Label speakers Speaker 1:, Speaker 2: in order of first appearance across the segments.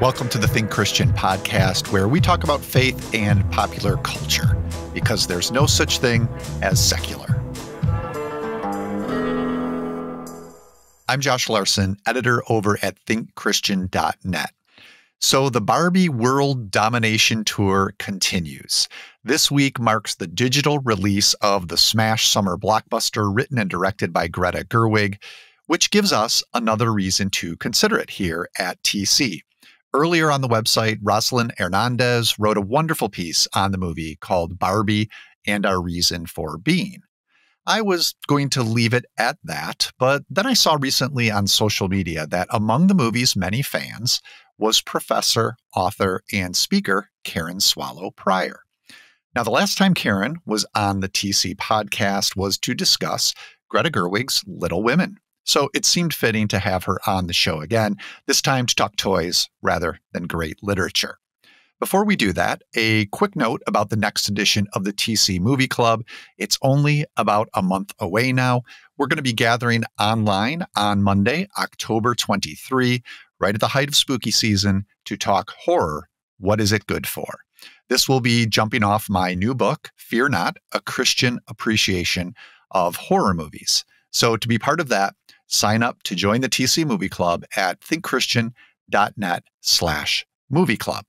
Speaker 1: Welcome to the Think Christian podcast, where we talk about faith and popular culture, because there's no such thing as secular. I'm Josh Larson, editor over at thinkchristian.net. So the Barbie World Domination Tour continues. This week marks the digital release of the smash summer blockbuster written and directed by Greta Gerwig, which gives us another reason to consider it here at TC. Earlier on the website, Rosalind Hernandez wrote a wonderful piece on the movie called Barbie and Our Reason for Being. I was going to leave it at that, but then I saw recently on social media that among the movie's many fans was professor, author, and speaker Karen Swallow Prior. Now, the last time Karen was on the TC podcast was to discuss Greta Gerwig's Little Women. So it seemed fitting to have her on the show again, this time to talk toys rather than great literature. Before we do that, a quick note about the next edition of the TC Movie Club. It's only about a month away now. We're going to be gathering online on Monday, October 23, right at the height of spooky season, to talk horror. What is it good for? This will be jumping off my new book, Fear Not, A Christian Appreciation of Horror Movies. So to be part of that, sign up to join the TC Movie Club at thinkchristian.net/movie club.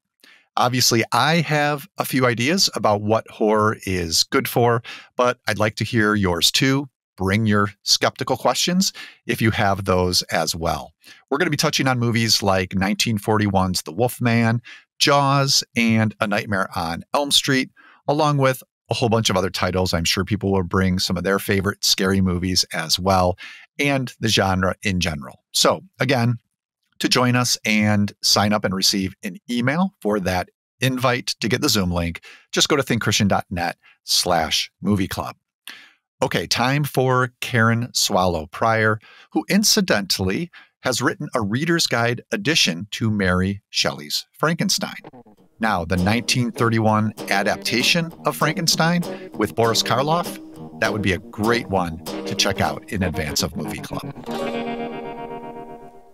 Speaker 1: Obviously, I have a few ideas about what horror is good for, but I'd like to hear yours too. Bring your skeptical questions if you have those as well. We're going to be touching on movies like 1941's The Wolfman, Jaws, and A Nightmare on Elm Street, along with a whole bunch of other titles. I'm sure people will bring some of their favorite scary movies as well, and the genre in general. So again, to join us and sign up and receive an email for that invite to get the Zoom link, just go to thinkchristian.net/movie club. Okay, time for Karen Swallow Prior, who incidentally has written a reader's guide edition to Mary Shelley's Frankenstein. Now, the 1931 adaptation of Frankenstein with Boris Karloff, that would be a great one to check out in advance of Movie Club.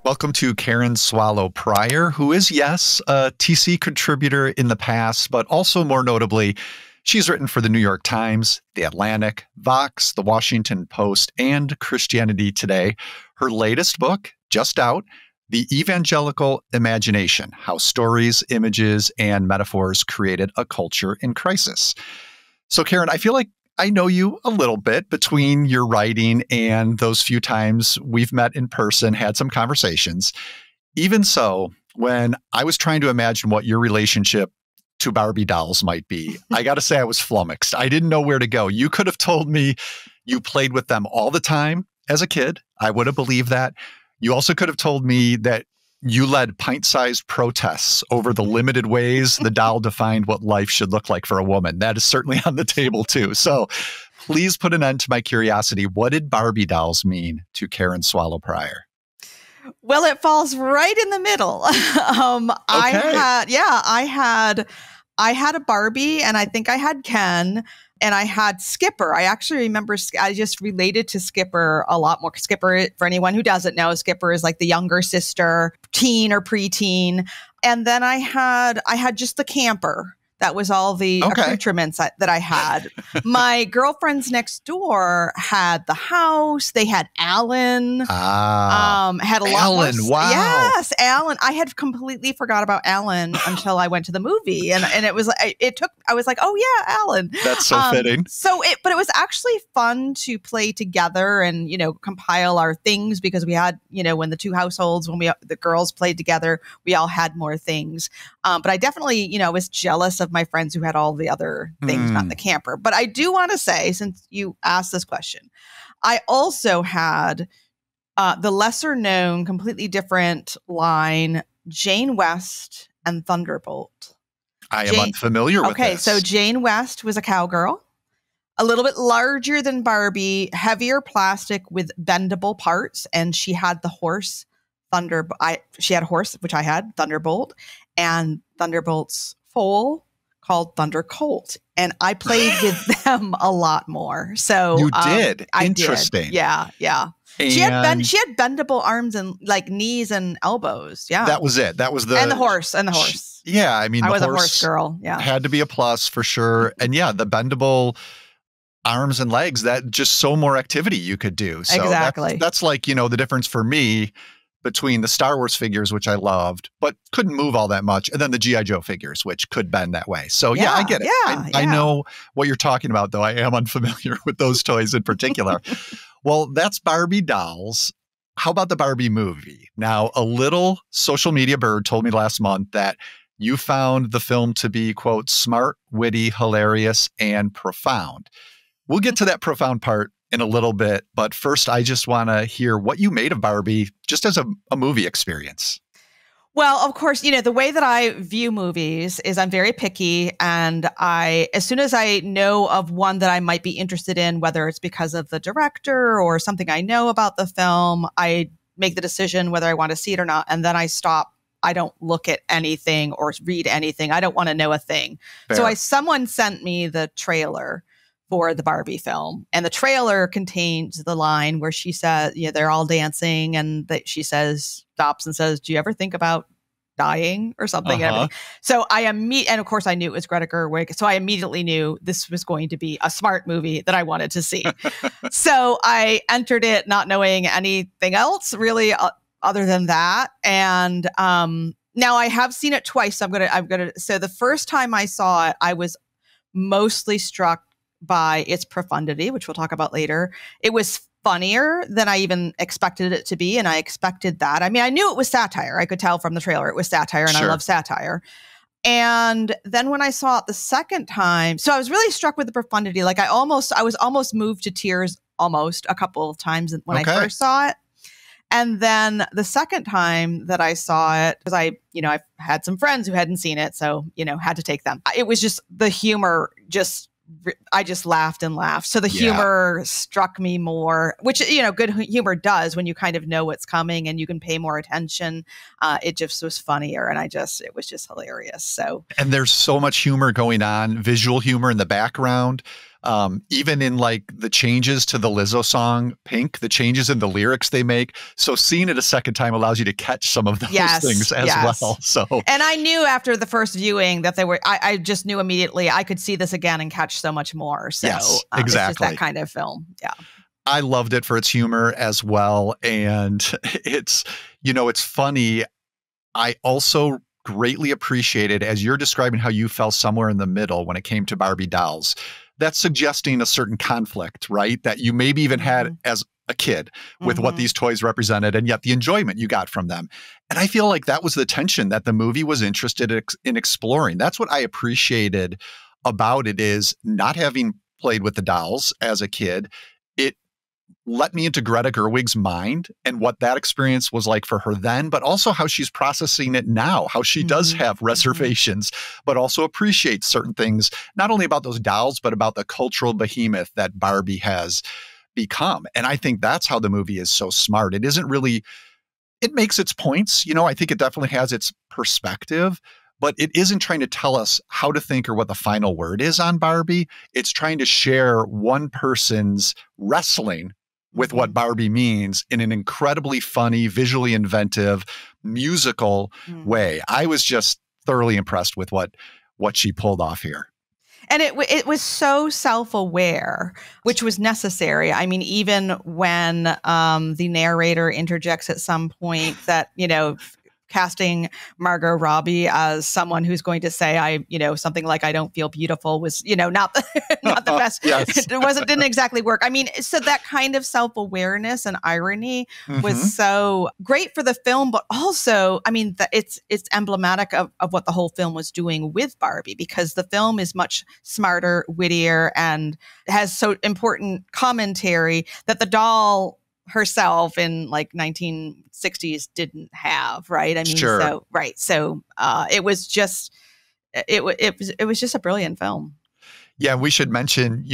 Speaker 1: Welcome to Karen Swallow Prior, who is, yes, a TC contributor in the past, but also more notably, she's written for the New York Times, The Atlantic, Vox, The Washington Post, and Christianity Today. Her latest book, just out, The Evangelical Imagination: How Stories, Images, and Metaphors Created a Culture in Crisis. So, Karen, I feel like I know you a little bit between your writing and those few times we've met in person, had some conversations. Even so, when I was trying to imagine what your relationship to Barbie dolls might be, I got to say I was flummoxed. I didn't know where to go. You could have told me you played with them all the time as a kid. I would have believed that. You also could have told me that you led pint-sized protests over the limited ways the doll defined what life should look like for a woman. That is certainly on the table too. So please put an end to my curiosity. What did Barbie dolls mean to Karen Swallow Prior?
Speaker 2: Well, it falls right in the middle. I had a Barbie, and I think I had Ken, and I had Skipper. I actually remember, I just related to Skipper a lot more. Skipper, for anyone who doesn't know, Skipper is like the younger sister, teen or preteen. And then I had just the camper. That was all the accoutrements that I had. My girlfriends next door had the house. They had Alan. Had a lot
Speaker 1: Alan,
Speaker 2: more.
Speaker 1: wow.
Speaker 2: Yes, Alan. I had completely forgot about Alan until I went to the movie, and it was I was like, oh yeah, Alan.
Speaker 1: That's so fitting.
Speaker 2: But it was actually fun to play together and compile our things, because we had when the two households, when the girls played together, we all had more things. But I definitely was jealous of my friends who had all the other things, not the camper. But I do want to say, since you asked this question, I also had the lesser known, completely different line, Jane West and Thunderbolt.
Speaker 1: I am unfamiliar with this.
Speaker 2: Okay, so Jane West was a cowgirl, a little bit larger than Barbie, heavier plastic with bendable parts, and she had the horse she had a horse, which I had, Thunderbolt, and Thunderbolt's foal called Thunder Colt, and I played with them a lot more. So
Speaker 1: You did?
Speaker 2: I
Speaker 1: Interesting.
Speaker 2: did. Yeah, yeah.
Speaker 1: And
Speaker 2: She had bendable arms and like knees and elbows. Yeah,
Speaker 1: that was it. That was
Speaker 2: and the horse.
Speaker 1: Yeah, I mean,
Speaker 2: I
Speaker 1: the
Speaker 2: was a horse girl. Yeah,
Speaker 1: had to be a plus for sure. And yeah, the bendable arms and legs, that just so more activity you could do. So
Speaker 2: exactly.
Speaker 1: that's like, you know, the difference for me between the Star Wars figures, which I loved, but couldn't move all that much, and then the G.I. Joe figures, which could bend that way. So yeah, I get it. I know what you're talking about, though I am unfamiliar with those toys in particular. Well, that's Barbie dolls. How about the Barbie movie? Now, a little social media bird told me last month that you found the film to be, quote, smart, witty, hilarious, and profound. We'll get to that profound part in a little bit, but first, I just want to hear what you made of Barbie just as a movie experience.
Speaker 2: Well, of course, you know, the way that I view movies is I'm very picky, and as soon as I know of one that I might be interested in, whether it's because of the director or something I know about the film, I make the decision whether I want to see it or not, and then I stop. I don't look at anything or read anything. I don't want to know a thing.
Speaker 1: Fair.
Speaker 2: So someone sent me the trailer for the Barbie film, and the trailer contains the line where she says, you know, they're all dancing, and that she stops and says, "Do you ever think about dying?" or something. So and of course I knew it was Greta Gerwig. So I immediately knew this was going to be a smart movie that I wanted to see. So I entered it not knowing anything else really other than that. And now I have seen it twice. So so the first time I saw it, I was mostly struck by its profundity, which we'll talk about later. It was funnier than I even expected it to be, and I expected that. I mean, I knew it was satire. I could tell from the trailer it was satire, and I love satire. And then when I saw it the second time, so I was really struck with the profundity. Like I was almost moved to tears almost a couple of times when I first saw it. And then the second time that I saw it, because I've had some friends who hadn't seen it, so, had to take them. It was just the humor I just laughed and laughed. So the humor struck me more, which, good humor does when you kind of know what's coming and you can pay more attention. It just was funnier, and it was just hilarious. So, and
Speaker 1: there's so much humor going on, visual humor in the background. Even in like the changes to the Lizzo song Pink, the changes in the lyrics they make. So seeing it a second time allows you to catch some of those things as well. So, and
Speaker 2: I knew after the first viewing that I just knew immediately I could see this again and catch so much more. So
Speaker 1: yes, exactly.
Speaker 2: It's just that kind of film. Yeah.
Speaker 1: I loved it for its humor as well. And it's funny. I also greatly appreciated, as you're describing how you fell somewhere in the middle when it came to Barbie dolls, that's suggesting a certain conflict, right? That you maybe even had as a kid with what these toys represented, and yet the enjoyment you got from them. And I feel like that was the tension that the movie was interested in exploring. That's what I appreciated about it, is not having played with the dolls as a kid. It let me into Greta Gerwig's mind and what that experience was like for her then, but also how she's processing it now, how she does have reservations, but also appreciates certain things, not only about those dolls, but about the cultural behemoth that Barbie has become. And I think that's how the movie is so smart. It makes its points. I think it definitely has its perspective, but it isn't trying to tell us how to think or what the final word is on Barbie. It's trying to share one person's wrestling with what Barbie means in an incredibly funny, visually inventive, musical way. I was just thoroughly impressed with what she pulled off here.
Speaker 2: And it was so self-aware, which was necessary. I mean, even when the narrator interjects at some point that, casting Margot Robbie as someone who's going to say, something like, "I don't feel beautiful," was, not the best.
Speaker 1: Yes.
Speaker 2: Didn't exactly work. I mean, so that kind of self-awareness and irony was so great for the film, but also, I mean, it's emblematic of what the whole film was doing with Barbie, because the film is much smarter, wittier, and has so important commentary that the doll herself in like 1960s didn't have, right? I mean,
Speaker 1: sure.
Speaker 2: So it was just a brilliant film.
Speaker 1: Yeah, we should mention,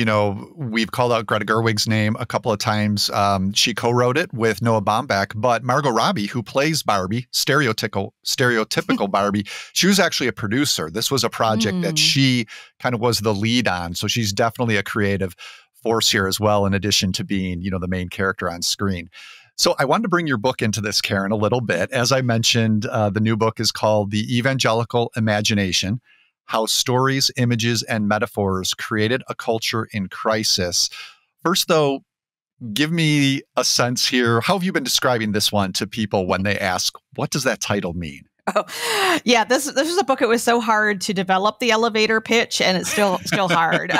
Speaker 1: we've called out Greta Gerwig's name a couple of times. She co-wrote it with Noah Baumbach, but Margot Robbie, who plays Barbie, stereotypical Barbie, she was actually a producer. This was a project that she kind of was the lead on. So she's definitely a creative force here as well, in addition to being, the main character on screen. So I wanted to bring your book into this, Karen, a little bit. As I mentioned, the new book is called The Evangelical Imagination: How Stories, Images, and Metaphors Created a Culture in Crisis. First, though, give me a sense here. How have you been describing this one to people when they ask, what does that title mean?
Speaker 2: Oh, yeah. This was a book. It was so hard to develop the elevator pitch, and it's still hard.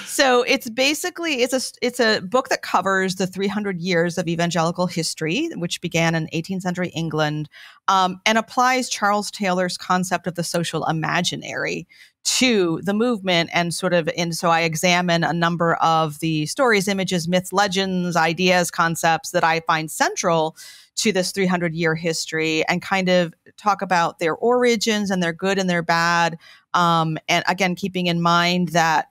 Speaker 2: So it's basically it's a book that covers the 300 years of evangelical history, which began in 18th century England, and applies Charles Taylor's concept of the social imaginary to the movement, and so I examine a number of the stories, images, myths, legends, ideas, concepts that I find central to this 300-year history, and kind of talk about their origins and their good and their bad. And again, keeping in mind that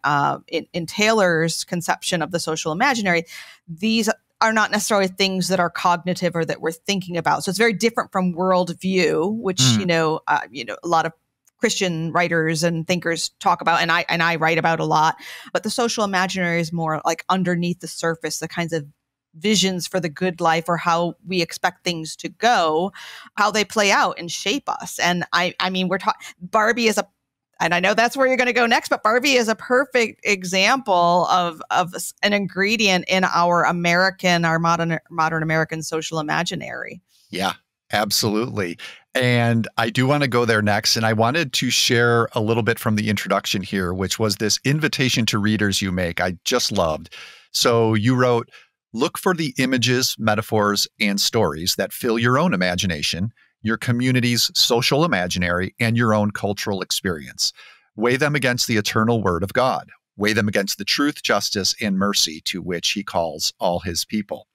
Speaker 2: in Taylor's conception of the social imaginary, these are not necessarily things that are cognitive or that we're thinking about. So it's very different from worldview, which, a lot of Christian writers and thinkers talk about, and I write about a lot. But the social imaginary is more like underneath the surface, the kinds of visions for the good life, or how we expect things to go, how they play out and shape us. And I mean, we're talking, Barbie is and I know that's where you're going to go next, but Barbie is a perfect example of an ingredient in our modern American social imaginary.
Speaker 1: Yeah, absolutely. And I do want to go there next. And I wanted to share a little bit from the introduction here, which was this invitation to readers you make. I just loved. So you wrote, look for the images, metaphors, and stories that fill your own imagination, your community's social imaginary, and your own cultural experience. Weigh them against the eternal word of God. Weigh them against the truth, justice, and mercy to which he calls all his people.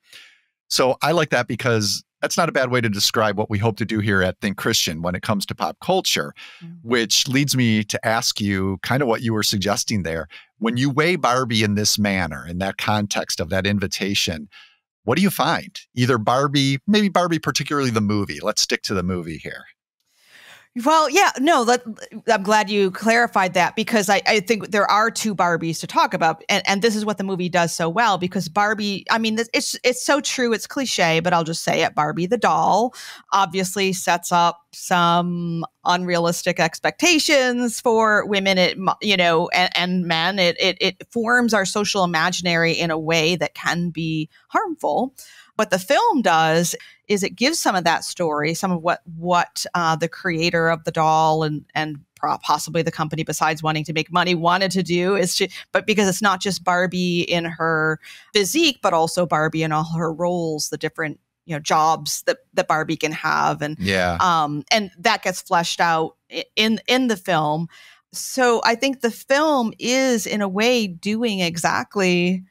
Speaker 1: So I like that because that's not a bad way to describe what we hope to do here at Think Christian when it comes to pop culture, which leads me to ask you kind of what you were suggesting there. When you weigh Barbie in this manner, in that context of that invitation, what do you find? Either Barbie, maybe Barbie, particularly the movie. Let's stick to the movie here.
Speaker 2: Well, yeah, no, I'm glad you clarified that, because I think there are two Barbies to talk about. And this is what the movie does so well, because Barbie, I mean, it's so true. It's cliche, but I'll just say it. Barbie, the doll, obviously sets up some unrealistic expectations for women, and men. It forms our social imaginary in a way that can be harmful. What the film does is it gives some of that story, some of what the creator of the doll and possibly the company, besides wanting to make money, wanted to do but because it's not just Barbie in her physique, but also Barbie in all her roles, the different jobs that Barbie can have, and that gets fleshed out in the film. So I think the film is in a way doing exactly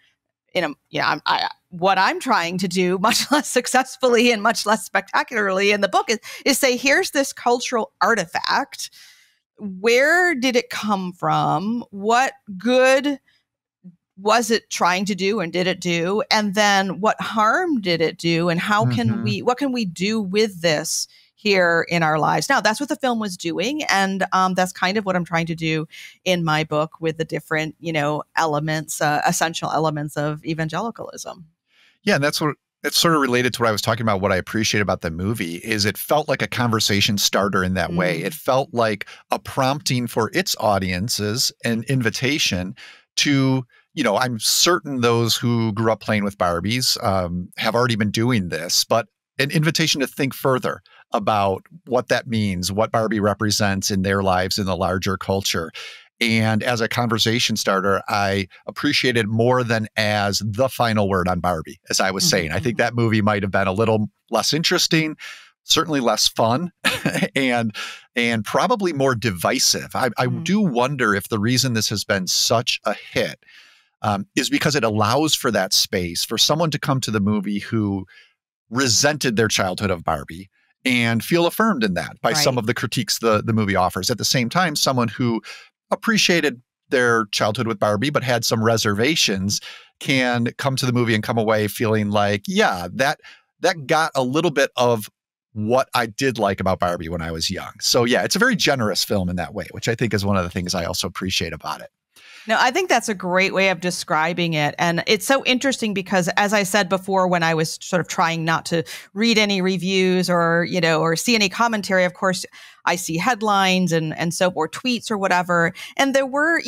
Speaker 2: what I'm trying to do, much less successfully and much less spectacularly in the book, is say, here's this cultural artifact. Where did it come from? What good was it trying to do, and did it do? And then what harm did it do? And what can we do with this here in our lives? Now, that's what the film was doing. And that's kind of what I'm trying to do in my book with the different, elements, essential elements of evangelicalism.
Speaker 1: Yeah, and that's sort of related to what I was talking about. What I appreciate about the movie is it felt like a conversation starter in that way. It felt like a prompting for its audiences, an invitation to, I'm certain those who grew up playing with Barbies have already been doing this, but an invitation to think further about what that means, what Barbie represents in their lives in the larger culture. And as a conversation starter, I appreciate it more than as the final word on Barbie, as I was saying. I think that movie might have been a little less interesting, certainly less fun, and probably more divisive. I do wonder if the reason this has been such a hit is because it allows for that space for someone to come to the movie who resented their childhood of Barbie and feel affirmed in that by some of the critiques the movie offers. At the same time, someone who appreciated their childhood with Barbie, but had some reservations, can come to the movie and come away feeling like, yeah, that got a little bit of what I did like about Barbie when I was young. So yeah, it's a very generous film in that way, which I think is one of the things I also appreciate about it.
Speaker 2: No, I think that's a great way of describing it. And it's so interesting because, as I said before, when I was sort of trying not to read any reviews or, or see any commentary, of course, I see headlines and so, or tweets or whatever. And there were,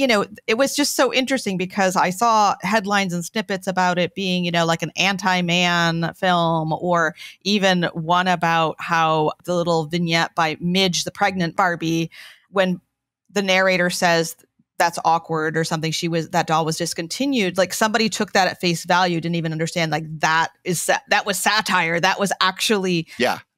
Speaker 2: it was just so interesting because I saw headlines and snippets about it being, like an anti-man film, or even one about how the little vignette by Midge, the pregnant Barbie, when the narrator says, "That's awkward," or something, that doll was discontinued. Like, somebody took that at face value, didn't even understand like that was satire. That was actually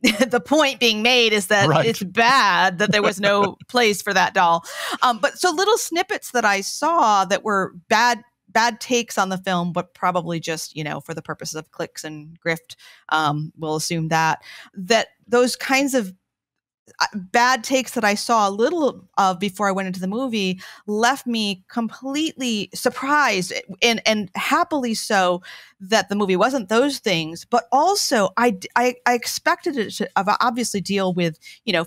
Speaker 2: the point being made, is that it's bad that there was no place for that doll. But so little snippets that I saw that were bad takes on the film, but probably just, for the purposes of clicks and grift, we'll assume that those kinds of bad takes that I saw a little of before I went into the movie left me completely surprised and happily so that the movie wasn't those things. But also I expected it to obviously deal with,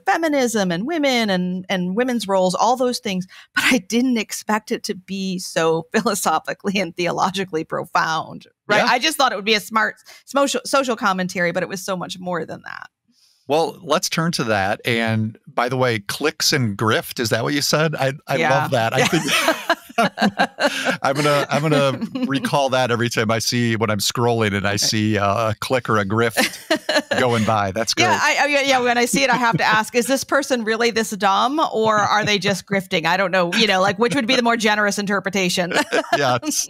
Speaker 2: feminism and women and women's roles, all those things. But I didn't expect it to be so philosophically and theologically profound. Right. Yeah. I just thought it would be a smart social commentary, but it was so much more than that.
Speaker 1: Well, let's turn to that. And by the way, clicks and grift, is that what you said? I love that. I think I'm gonna recall that every time I see, when I'm scrolling and I see a click or a grift going by. That's great.
Speaker 2: Yeah, when I see it, I have to ask, is this person really this dumb, or are they just grifting? I don't know, like, which would be the more generous interpretation?
Speaker 1: Yeah, it's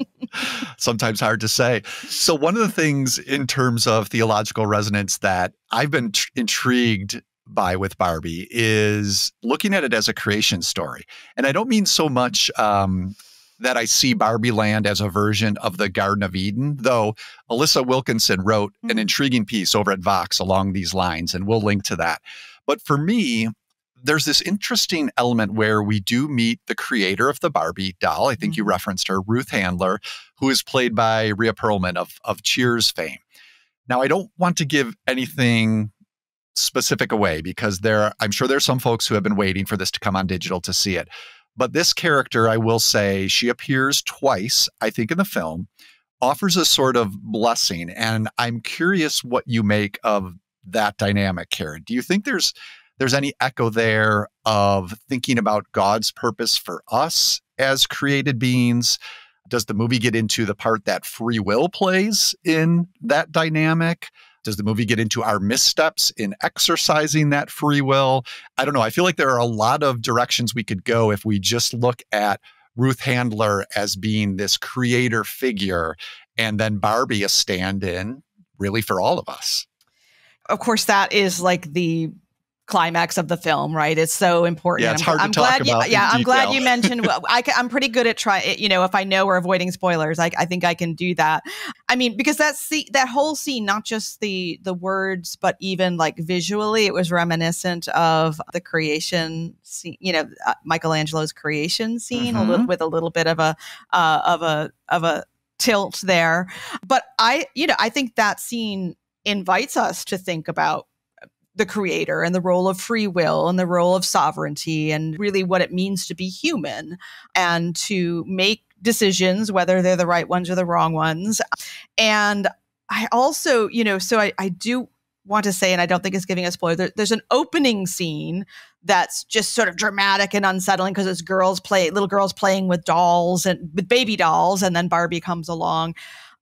Speaker 1: sometimes hard to say. So one of the things in terms of theological resonance that I've been intrigued by with Barbie is looking at it as a creation story. And I don't mean so much that I see Barbie Land as a version of the Garden of Eden, though Alyssa Wilkinson wrote an intriguing piece over at Vox along these lines, and we'll link to that. But for me, there's this interesting element where we do meet the creator of the Barbie doll. I think you referenced her, Ruth Handler, who is played by Rhea Perlman of Cheers fame. Now, I don't want to give anything specific away because I'm sure there's some folks who have been waiting for this to come on digital to see it. But this character, I will say, she appears twice, I think, in the film, offers a sort of blessing. And I'm curious what you make of that dynamic, Karen. Do you think there's any echo there of thinking about God's purpose for us as created beings? Does the movie get into the part that free will plays in that dynamic? Does the movie get into our missteps in exercising that free will? I don't know. I feel like there are a lot of directions we could go if we just look at Ruth Handler as being this creator figure, and then Barbie a stand-in really for all of us.
Speaker 2: Of course, that is like the climax of the film, right? It's so important.
Speaker 1: Yeah, it's hard to talk about.
Speaker 2: I'm glad you mentioned. I'm pretty good at trying. If I know we're avoiding spoilers, I think I can do that. I mean, because that whole scene, not just the words, but even like visually, it was reminiscent of the creation scene. Michelangelo's creation scene, with a little bit of a tilt there. But I think that scene invites us to think about the creator and the role of free will and the role of sovereignty and really what it means to be human and to make decisions, whether they're the right ones or the wrong ones. And I also, so I do want to say, and I don't think it's giving a spoiler, there's an opening scene that's just sort of dramatic and unsettling because it's little girls playing with dolls and with baby dolls, and then Barbie comes along.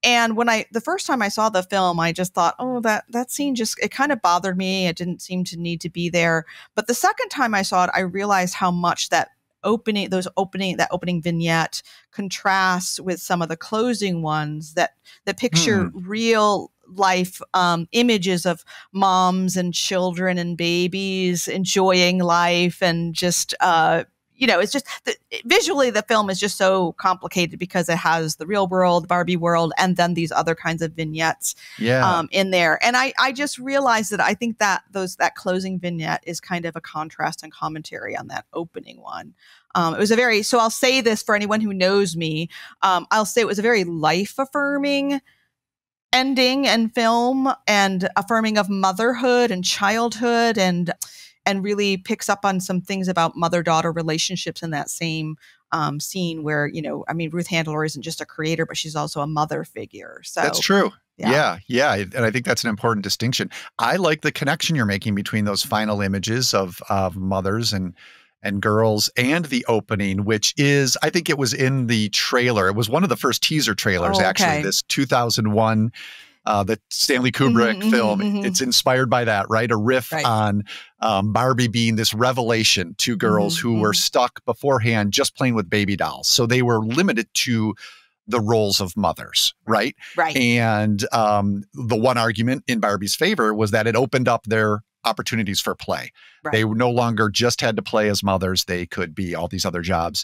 Speaker 2: And when the first time I saw the film, I just thought, oh, that scene it kind of bothered me. It didn't seem to need to be there. But the second time I saw it, I realized how much that opening vignette contrasts with some of the closing ones that picture real life images of moms and children and babies enjoying life and just it's just visually the film is just so complicated because it has the real world, Barbie world, and then these other kinds of vignettes in there. And I just realized that I think that that closing vignette is kind of a contrast and commentary on that opening one. It was so I'll say this for anyone who knows me, I'll say it was a very life-affirming ending and film, and affirming of motherhood and childhood, and really picks up on some things about mother-daughter relationships in that same scene where, Ruth Handler isn't just a creator, but she's also a mother figure. So
Speaker 1: that's true. Yeah. And I think that's an important distinction. I like the connection you're making between those final images of mothers and girls and the opening, which is, I think it was in the trailer. It was one of the first teaser trailers, actually, this 2001, the Stanley Kubrick film. It's inspired by that, right? A riff on Barbie being this revelation to girls who were stuck beforehand just playing with baby dolls. So they were limited to the roles of mothers, right?
Speaker 2: Right.
Speaker 1: And the one argument in Barbie's favor was that it opened up their opportunities for play. Right. They no longer just had to play as mothers. They could be all these other jobs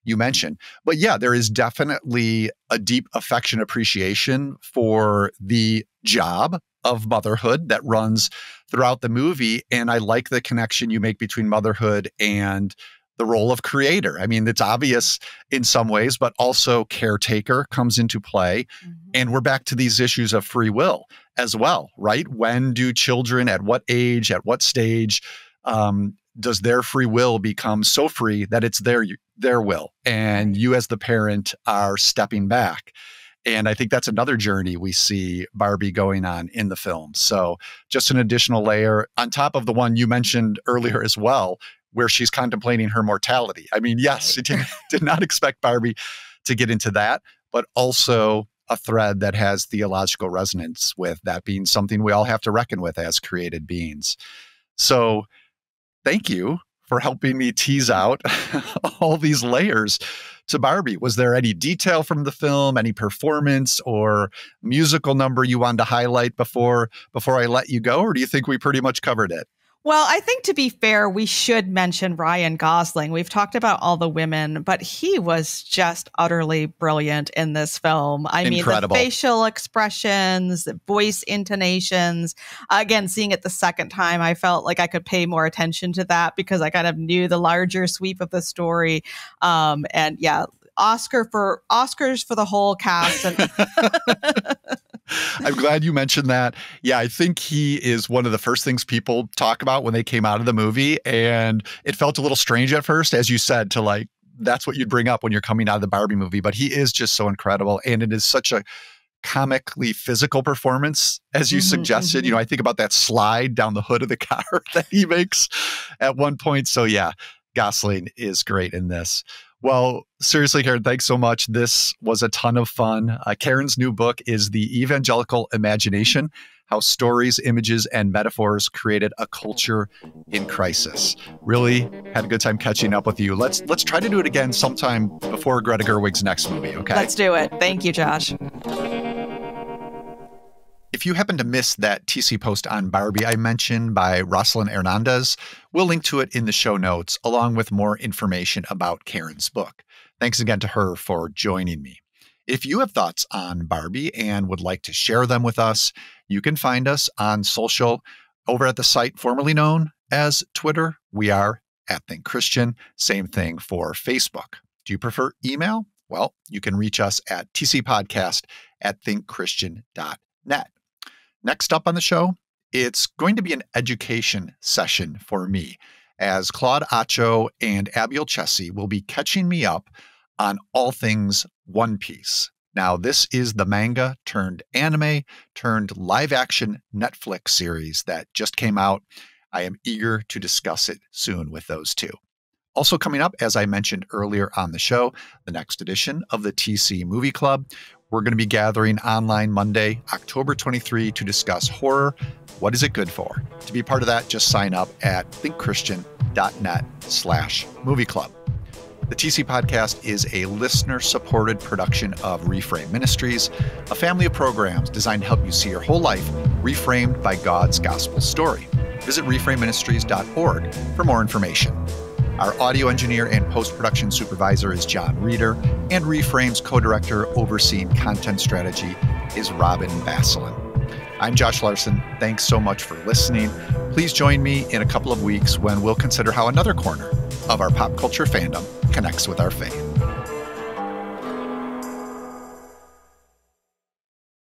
Speaker 1: you mentioned. But yeah, there is definitely a deep affection appreciation for the job of motherhood that runs throughout the movie. And I like the connection you make between motherhood and the role of creator. I mean, it's obvious in some ways, but also caretaker comes into play. And we're back to these issues of free will as well, right? When do children, at what age, at what stage, does their free will become so free that it's their will, and you as the parent are stepping back? And I think that's another journey we see Barbie going on in the film. So just an additional layer on top of the one you mentioned earlier as well, where she's contemplating her mortality. I mean, yes, it did not expect Barbie to get into that, but also a thread that has theological resonance with that being something we all have to reckon with as created beings. So thank you for helping me tease out all these layers to Barbie. Was there any detail from the film, any performance or musical number you wanted to highlight before I let you go? Or do you think we pretty much covered it?
Speaker 2: Well, I think to be fair, we should mention Ryan Gosling. We've talked about all the women, but he was just utterly brilliant in this film. Incredible. The facial expressions, the voice intonations. Again, seeing it the second time, I felt like I could pay more attention to that because I kind of knew the larger sweep of the story. And yeah, Oscars for the whole cast. And
Speaker 1: I'm glad you mentioned that. Yeah, I think he is one of the first things people talk about when they came out of the movie. And it felt a little strange at first, as you said, to that's what you'd bring up when you're coming out of the Barbie movie. But he is just so incredible. And it is such a comically physical performance, as you suggested. I think about that slide down the hood of the car that he makes at one point. So yeah, Gosling is great in this. Well, seriously, Karen, thanks so much. This was a ton of fun. Karen's new book is The Evangelical Imagination: How Stories, Images, and Metaphors Created a Culture in Crisis. Really had a good time catching up with you. Let's try to do it again sometime before Greta Gerwig's next movie, okay?
Speaker 2: Let's do it. Thank you, Josh.
Speaker 1: If you happen to miss that TC post on Barbie I mentioned by Rosalind Hernandez, we'll link to it in the show notes, along with more information about Karen's book. Thanks again to her for joining me. If you have thoughts on Barbie and would like to share them with us, you can find us on social over at the site formerly known as Twitter. We are @ThinkChristian. Same thing for Facebook. Do you prefer email? Well, you can reach us at tcpodcast@thinkchristian.net. Next up on the show, it's going to be an education session for me, as Claude Acho and Abiel Chessie will be catching me up on all things One Piece. Now, this is the manga turned anime turned live action Netflix series that just came out. I am eager to discuss it soon with those two. Also coming up, as I mentioned earlier on the show, the next edition of the TC Movie Club. We're going to be gathering online Monday, October 23, to discuss horror. What is it good for? To be part of that, just sign up at thinkchristian.net/movie club. The TC Podcast is a listener-supported production of Reframe Ministries, a family of programs designed to help you see your whole life reframed by God's gospel story. Visit reframeministries.org for more information. Our audio engineer and post-production supervisor is John Reeder, and Reframe's co-director overseeing content strategy is Robin Basselin. I'm Josh Larson. Thanks so much for listening. Please join me in a couple of weeks when we'll consider how another corner of our pop culture fandom connects with our faith.